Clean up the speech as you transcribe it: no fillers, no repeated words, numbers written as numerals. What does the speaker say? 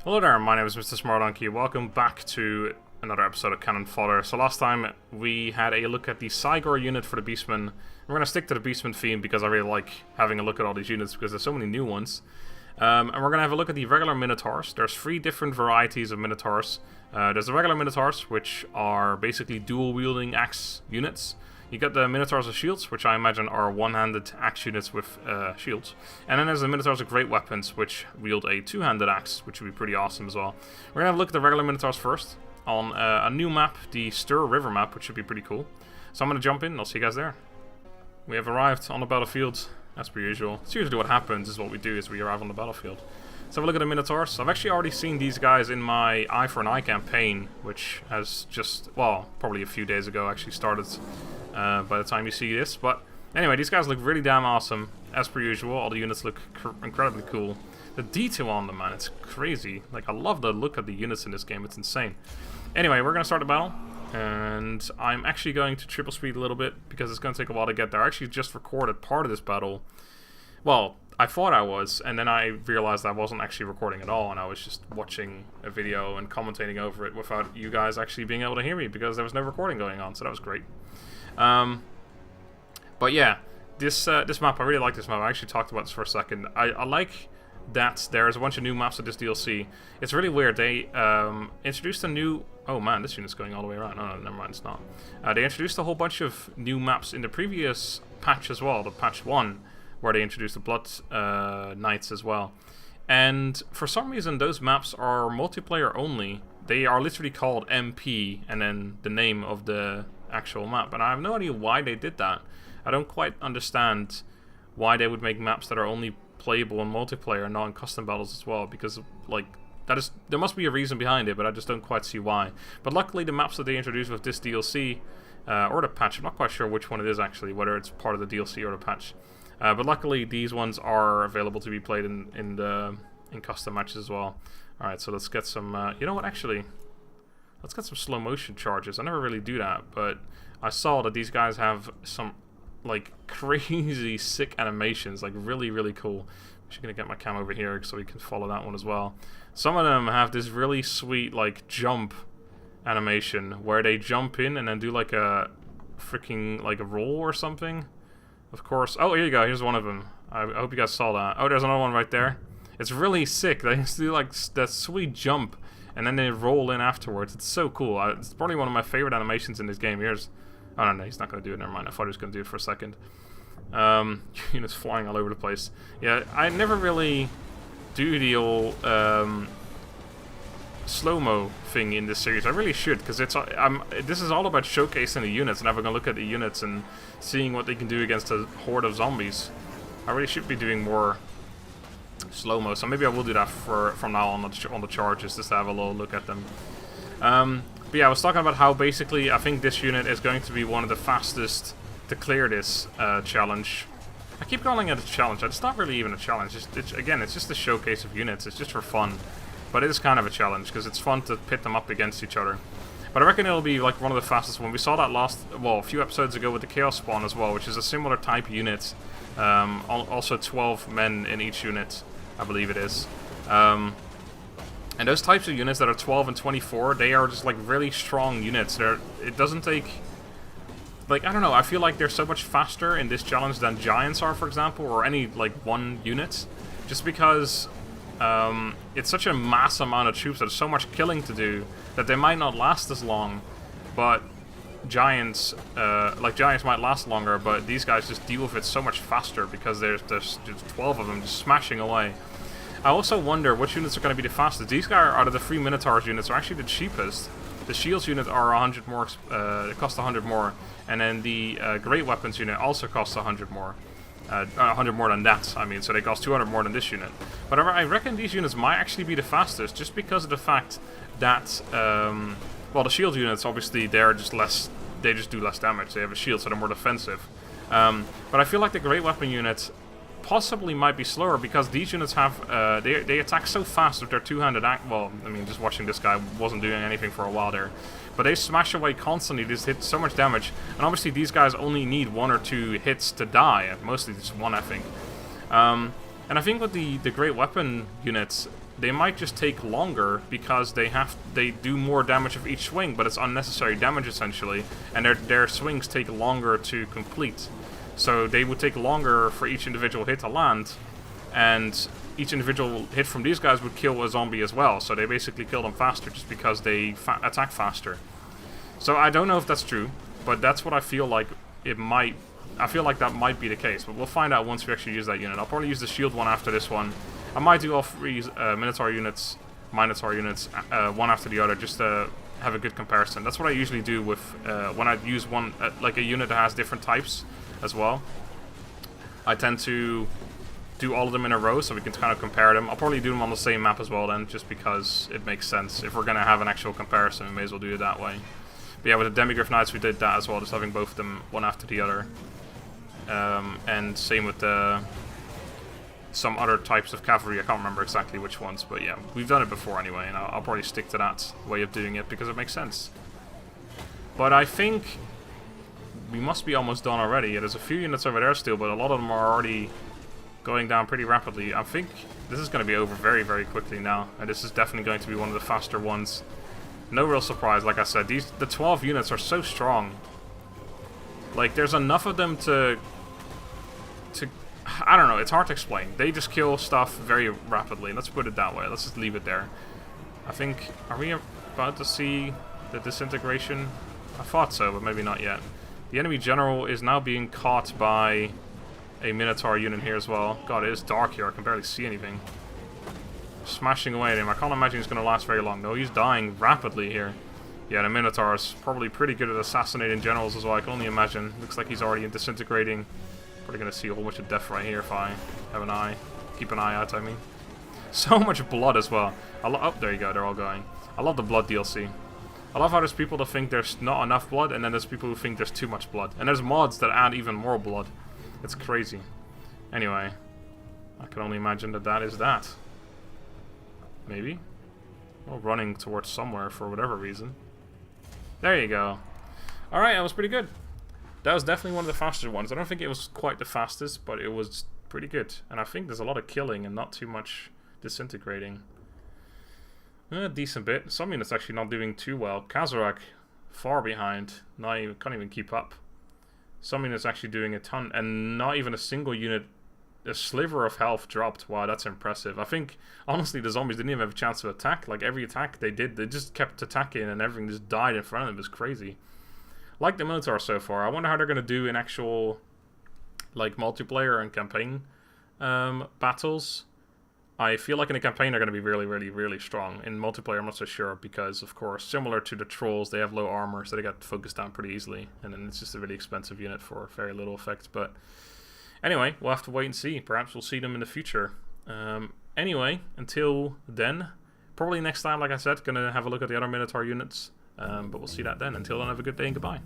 Hello there, my name is MrSmartDonkey. Welcome back to another episode of Cannon Fodder. So last time we had a look at the Cygor unit for the Beastmen. We're going to stick to the Beastmen theme because I really like having a look at all these units because there's so many new ones. And we're going to have a look at the regular Minotaurs. There's 3 different varieties of Minotaurs. There's the regular Minotaurs, which are basically dual-wielding axe units. You got the Minotaurs with shields, which I imagine are one-handed axe units with shields. And then there's the Minotaurs with great weapons, which wield a two-handed axe, which would be pretty awesome as well. We're going to have a look at the regular Minotaurs first, on a new map, the Stir River map, which should be pretty cool. So I'm going to jump in, and I'll see you guys there. We have arrived on the battlefield, as per usual. It's usually what happens, is what we do, is we arrive on the battlefield. Let's have a look at the Minotaurs. I've actually already seen these guys in my Eye for an Eye campaign, which has just, well, probably a few days ago actually started by the time you see this. But anyway, these guys look really damn awesome, as per usual. All the units look incredibly cool. The detail on them, man, it's crazy. Like, I love the look of the units in this game, it's insane. Anyway, we're going to start the battle, and I'm actually going to triple speed a little bit, because it's going to take a while to get there. I actually just recorded part of this battle. Well, I thought I was, and then I realized I wasn't actually recording at all, and I was just watching a video and commentating over it without you guys actually being able to hear me, because there was no recording going on, so that was great. But yeah, this map, I really like this map. I actually talked about this for a second. I like that there's a bunch of new maps of this DLC. It's really weird. They introduced a new... Oh man, this unit's going all the way around. No, never mind, it's not. They introduced a whole bunch of new maps in the previous patch as well, the patch 1, where they introduced the Blood Knights as well. And for some reason, those maps are multiplayer only. They are literally called MP, and then the name of the actual map. And I have no idea why they did that. I don't quite understand why they would make maps that are only playable in multiplayer and not in custom battles as well, because like there must be a reason behind it, but I just don't quite see why. But luckily the maps that they introduced with this DLC or the patch, I'm not quite sure which one it is actually, whether it's part of the DLC or the patch, but luckily these ones are available to be played in custom matches as well. Alright, so let's get some you know what, actually let's get some slow motion charges. I never really do that, but I saw that these guys have some like crazy sick animations, like really cool. I'm just gonna get my cam over here so we can follow that one as well. Some of them have this really sweet like jump animation where they jump in and then do like a freaking like a roll or something. Of course. Oh, here you go. Here's one of them. I hope you guys saw that. Oh, there's another one right there. It's really sick. They just do like that sweet jump and then they roll in afterwards. It's so cool. It's probably one of my favorite animations in this game. Here's... Oh, no, he's not going to do it. Never mind. I thought he was going to do it for a second. Units flying all over the place. Yeah, I never really do the old slow-mo thing in this series. I really should, because this is all about showcasing the units and having a look at the units and seeing what they can do against a horde of zombies. I really should be doing more slow-mo, so maybe I will do that from now on the charges, just to have a little look at them. But yeah, I was talking about how basically I think this unit is going to be one of the fastest to clear this challenge. I keep calling it a challenge. It's not really even a challenge. Again, it's just a showcase of units. It's just for fun. But it is kind of a challenge because it's fun to pit them up against each other. But I reckon it'll be like one of the fastest ones. We saw that a few episodes ago with the Chaos Spawn as well, which is a similar type unit. Also 12 men in each unit, I believe it is. And those types of units that are 12 and 24, they are just like really strong units. It doesn't take... Like, I don't know, I feel like they're so much faster in this challenge than giants are, for example, or any like one unit. Just because it's such a mass amount of troops, there's so much killing to do, that they might not last as long. But giants might last longer, but these guys just deal with it so much faster because there's 12 of them just smashing away. I also wonder which units are going to be the fastest. These guys, out of the 3 Minotaurs units, are actually the cheapest. The shields unit are 100 more, it costs 100 more, and then the great weapons unit also costs 100 more. 100 more than that, I mean, so they cost 200 more than this unit. But I reckon these units might actually be the fastest, just because of the fact that, well, the shield units, obviously, they're just less, they just do less damage. They have a shield, so they're more defensive. But I feel like the great weapon unit possibly might be slower because these units have they attack so fast with their two-handed axe. Well, I mean, just watching this guy wasn't doing anything for a while there, but they smash away constantly. They just hit so much damage, and obviously these guys only need 1 or 2 hits to die. Mostly just 1, I think. And I think with the great weapon units, they might just take longer because they do more damage of each swing, but it's unnecessary damage essentially, and their swings take longer to complete. So they would take longer for each individual hit to land, and each individual hit from these guys would kill a zombie as well. So they basically kill them faster just because they attack faster. So I don't know if that's true, but that's what I feel like it might. I feel like that might be the case, but we'll find out once we actually use that unit. I'll probably use the shield one after this one. I might do all three Minotaur units, one after the other, just to have a good comparison. That's what I usually do with when I use one, like a unit that has different types as well. I tend to do all of them in a row so we can kind of compare them. I'll probably do them on the same map as well then, just because it makes sense. If we're going to have an actual comparison, we may as well do it that way. But yeah, with the Demigryph Knights we did that as well, just having both of them one after the other. And same with some other types of cavalry. I can't remember exactly which ones, but yeah, we've done it before anyway, and I'll probably stick to that way of doing it because it makes sense. But I think we must be almost done already. There's a few units over there still, but a lot of them are already going down pretty rapidly. I think this is going to be over very, very quickly now, and this is definitely going to be one of the faster ones. No real surprise, like I said, the 12 units are so strong. Like, there's enough of them to I don't know, it's hard to explain. They just kill stuff very rapidly. Let's put it that way. Let's just leave it there. I think, are we about to see the disintegration? I thought so, but maybe not yet. The enemy general is now being caught by a Minotaur unit here as well. God, it is dark here. I can barely see anything. Smashing away at him. I can't imagine he's going to last very long. No, he's dying rapidly here. Yeah, the Minotaur is probably pretty good at assassinating generals as well. I can only imagine. Looks like he's already disintegrating. Probably going to see a whole bunch of death right here if I have an eye. Keep an eye out, I mean. So much blood as well. Oh, there you go. They're all going. I love the blood DLC. I love how there's people that think there's not enough blood, and then there's people who think there's too much blood. And there's mods that add even more blood. It's crazy. Anyway, I can only imagine that that is that. Maybe? Well, running towards somewhere for whatever reason. There you go. Alright, that was pretty good. That was definitely one of the faster ones. I don't think it was quite the fastest, but it was pretty good. And I think there's a lot of killing and not too much disintegrating. A decent bit. Some units actually not doing too well. Kazarak, far behind. Can't even keep up. Some units actually doing a ton, and not even a single unit, a sliver of health dropped. Wow, that's impressive. I think, honestly, the zombies didn't even have a chance to attack. Like, every attack they did, they just kept attacking, and everything just died in front of them. It was crazy. Like the Minotaurs so far. I wonder how they're going to do in actual, like, multiplayer and campaign battles. I feel like in a campaign they're going to be really, really, really strong. In multiplayer I'm not so sure because, of course, similar to the trolls, they have low armor, so they get focused down pretty easily. And then it's just a really expensive unit for very little effect. But anyway, we'll have to wait and see. Perhaps we'll see them in the future. Anyway, until then, probably next time, like I said, going to have a look at the other Minotaur units. But we'll see that then. Until then, have a good day and goodbye.